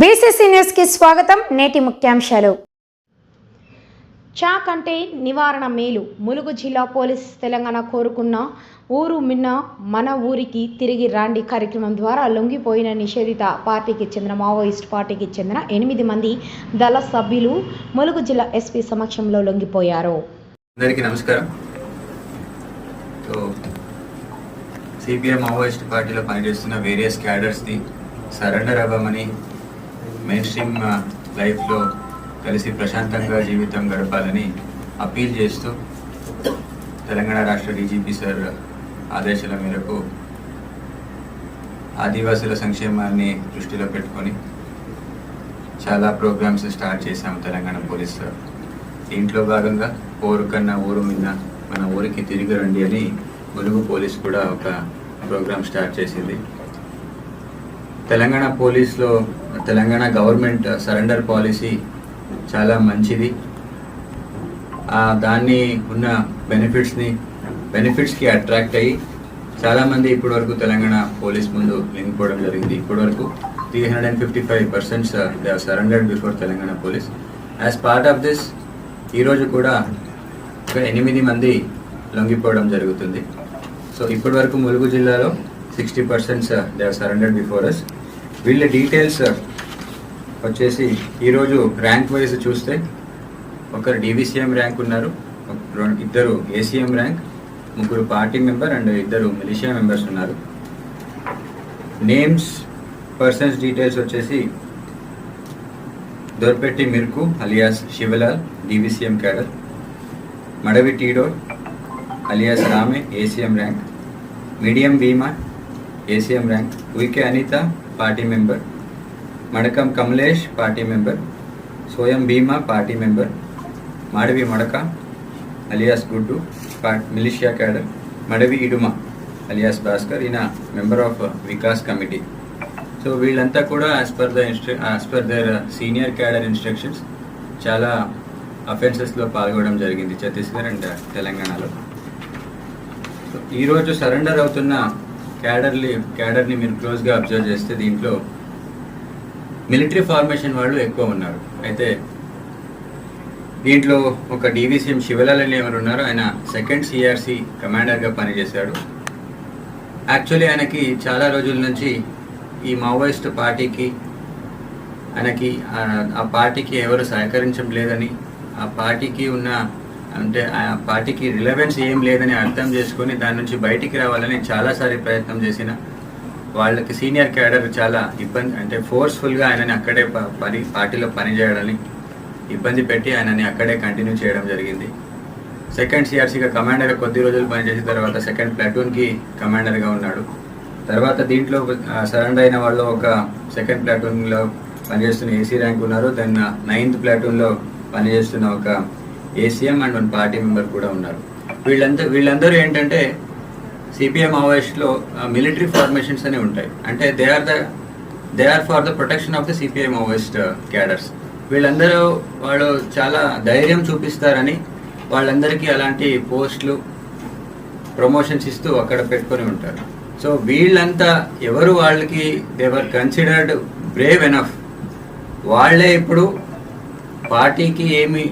BCC news కి స్వాగతం. నేటి ముఖ్యాంశాలు. చాక్ అంటే నివారణ మేలు. ములుగు జిల్లా పోలీస్ తెలంగాణ కోరుకున్న ఊరు మిన్న మన ఊరికి తిరిగి రాండి కార్యక్రమం ద్వారా లొంగిపోయిన నిషేధిత పార్టీకి చెందిన మావోయిస్ట్ పార్టీకి చెందిన 8 మంది దళ సభ్యులు ములుగు జిల్లా ఎస్పీ సమక్షంలో లొంగిపోయారు. అందరికీ నమస్కారం. సిపిఎం మావోయిస్ట్ పార్టీలో పనిచేస్తున్న వేరియస్ క్యాడర్స్ని సరెండర్ అవ్వమని, మెయిన్ స్ట్రీమ్ లైఫ్లో కలిసి ప్రశాంతంగా జీవితం గడపాలని అప్పీల్ చేస్తూ తెలంగాణ రాష్ట్ర డీజీపీ సార్ ఆదేశాల మేరకు ఆదివాసుల సంక్షేమాన్ని దృష్టిలో పెట్టుకొని చాలా ప్రోగ్రామ్స్ స్టార్ట్ చేశాము తెలంగాణ పోలీస్. దీంట్లో భాగంగా ఊరు కన్నా ఊరు మీద మన ఊరికి తిరిగి రండి అని ములుగు పోలీస్ కూడా ఒక ప్రోగ్రామ్ స్టార్ట్ చేసింది. తెలంగాణ పోలీస్లో తెలంగాణ గవర్నమెంట్ సరెండర్ పాలసీ చాలా మంచిది. దాన్ని ఉన్న బెనిఫిట్స్కి అట్రాక్ట్ అయ్యి చాలామంది ఇప్పటివరకు తెలంగాణ పోలీస్ ముందు లొంగిపోవడం జరిగింది. ఇప్పటివరకు 355 persons they are surrendered before Telangana police. As part of this ఈరోజు కూడా ఒక 8 మంది లొంగిపోవడం జరుగుతుంది. సో ఇప్పటివరకు ములుగు జిల్లాలో 60% they are surrendered before us. వీళ్ళ డీటెయిల్స్ వచ్చేసి ఈరోజు ర్యాంక్ వైజ్ చూస్తే ఒకరు DVCM ర్యాంక్ ఉన్నారు, ఇద్దరు ACM rank, 3 party member and 2 militia members ఉన్నారు. నేమ్స్ పర్సన్స్ డీటెయిల్స్ వచ్చేసి Dorpetti Mirku alias Shivlal DVCM cadre, Madavi Tido alias Rame ACM rank, Madiyam Bhima ACM rank, Uike Anita party member, Madakam Kamlesh party member, Soyam Bhima party member, Madavi Madaka alias Guddu militia cadre, Madavi Iduma alias Bhaskar ఈయన member of Vikas committee. So వీళ్ళంతా కూడా as per the senior cadre instructions చాలా అఫెన్సెస్లో పాల్గొనడం జరిగింది Chhattisgarh and తెలంగాణలో. So ఈరోజు surrender అవుతున్న క్యాడర్ని మీరు క్లోజ్గా అబ్జర్వ్ చేస్తే దీంట్లో మిలిటరీ ఫార్మేషన్ వాళ్ళు ఎక్కువ ఉన్నారు. అయితే దీంట్లో ఒక DVCM శివలాల్ అని ఎవరు ఉన్నారో ఆయన 2nd CRC కమాండర్గా పనిచేశాడు. యాక్చువల్లీ ఆయనకి చాలా రోజుల నుంచి ఈ మావోయిస్ట్ పార్టీకి ఆయనకి ఆ పార్టీకి ఎవరు సహకరించడం లేదని, ఆ పార్టీకి ఉన్న అంటే ఆ పార్టీకి రిలవెన్స్ ఏం లేదని అర్థం చేసుకొని దాని నుంచి బయటికి రావాలని చాలాసారి ప్రయత్నం చేసిన వాళ్ళకి సీనియర్ క్యాడర్ చాలా ఇబ్బంది, అంటే ఫోర్స్ఫుల్గా ఆయనని అక్కడే పార్టీలో పనిచేయడాన్ని ఇబ్బంది పెట్టి ఆయనని అక్కడే కంటిన్యూ చేయడం జరిగింది. 2nd CRCగా కమాండర్గా కొద్ది రోజులు పనిచేసిన తర్వాత 2nd ప్లాటూన్కి కమాండర్గా ఉన్నాడు. తర్వాత దీంట్లో సరెండర్ అయిన వాళ్ళు ఒక 2nd ప్లాటూన్లో పనిచేస్తున్న AC ర్యాంక్ ఉన్నారు. దెన్ 9th ప్లాటూన్లో పనిచేస్తున్న ఒక ACM అండ్ 1 పార్టీ మెంబర్ కూడా ఉన్నారు. వీళ్ళందరూ ఏంటంటే సిపిఎం మావోయిస్ట్లో మిలిటరీ ఫార్మేషన్స్ అని ఉంటాయి. అంటే they are for the protection of the CPI Maoist cadres. వీళ్ళందరూ వాళ్ళు చాలా ధైర్యం చూపిస్తారని వాళ్ళందరికీ అలాంటి పోస్టులు ప్రమోషన్స్ ఇస్తూ అక్కడ పెట్టుకొని ఉంటారు. సో వీళ్ళంతా ఎవరు వాళ్ళకి they were considered Brave enough. వాళ్ళే ఇప్పుడు పార్టీకి ఏమి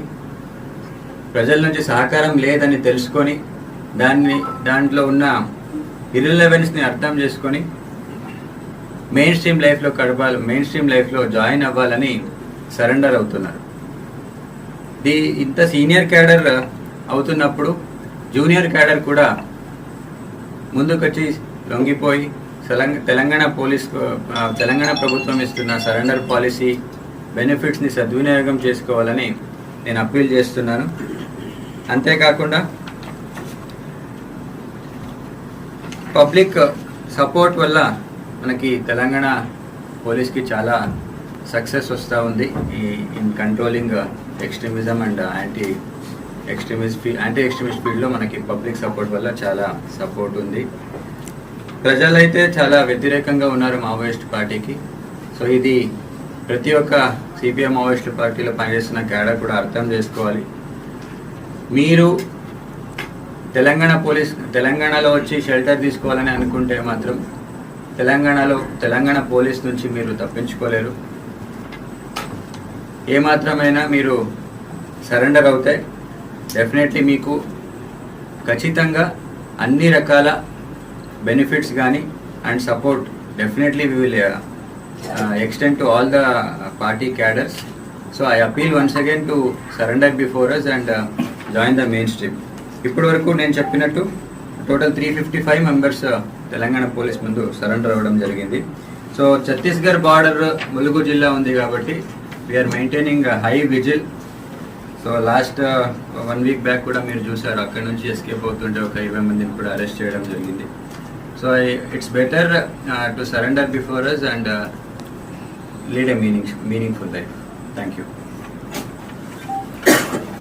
ప్రజల నుంచి సహకారం లేదని తెలుసుకొని దాంట్లో ఉన్న ఇర్రిలవెన్స్ని అర్థం చేసుకొని మెయిన్ స్ట్రీమ్ లైఫ్లో జాయిన్ అవ్వాలని సరెండర్ అవుతున్నారు. ఇంత సీనియర్ క్యాడర్ అవుతున్నప్పుడు జూనియర్ క్యాడర్ కూడా ముందుకొచ్చి లొంగిపోయి తెలంగాణ ప్రభుత్వం ఇస్తున్న సరెండర్ పాలసీ బెనిఫిట్స్ని సద్వినియోగం చేసుకోవాలని నేను అప్పీల్ చేస్తున్నాను. అంతేకాకుండా పబ్లిక్ సపోర్ట్ వల్ల మనకి తెలంగాణ పోలీస్కి చాలా సక్సెస్ వస్తూ ఉంది in controlling extremism and anti extremist ఫీల్డ్లో మనకి పబ్లిక్ సపోర్ట్ వల్ల చాలా సపోర్ట్ ఉంది. ప్రజలైతే చాలా వ్యతిరేకంగా ఉన్నారు మావోయిస్ట్ పార్టీకి. సో ఇది ప్రతి ఒక్క సిపిఎం మావోయిస్ట్ పార్టీలో పనిచేస్తున్న క్యాడర్ కూడా అర్థం చేసుకోవాలి. మీరు తెలంగాణలో వచ్చి షెల్టర్ తీసుకోవాలని అనుకుంటే మాత్రం తెలంగాణ పోలీస్ నుంచి మీరు తప్పించుకోలేరు. ఏమాత్రమైనా మీరు సరెండర్ అవుతే డెఫినెట్లీ మీకు ఖచ్చితంగా అన్ని రకాల బెనిఫిట్స్ కానీ and support definitely we will extend to all the party cadres. So I appeal once again to surrender before us and join the mainstream. ఇప్పటి వరకు నేను చెప్పినట్టు టోటల్ 355 మెంబర్స్ తెలంగాణ పోలీస్ ముందు సరెండర్ అవ్వడం జరిగింది. సో ఛత్తీస్గఢ్ బార్డర్ ములుగు జిల్లా ఉంది కాబట్టి we are maintaining high vigil. So last 1 week back కూడా మీరు చూసారు, అక్కడ నుంచి ఎస్కేప్ అవుతుంటే ఒక 20 మందిని కూడా అరెస్ట్ చేయడం జరిగింది. So it's better to surrender before us and lead a meaningful life. Thank you.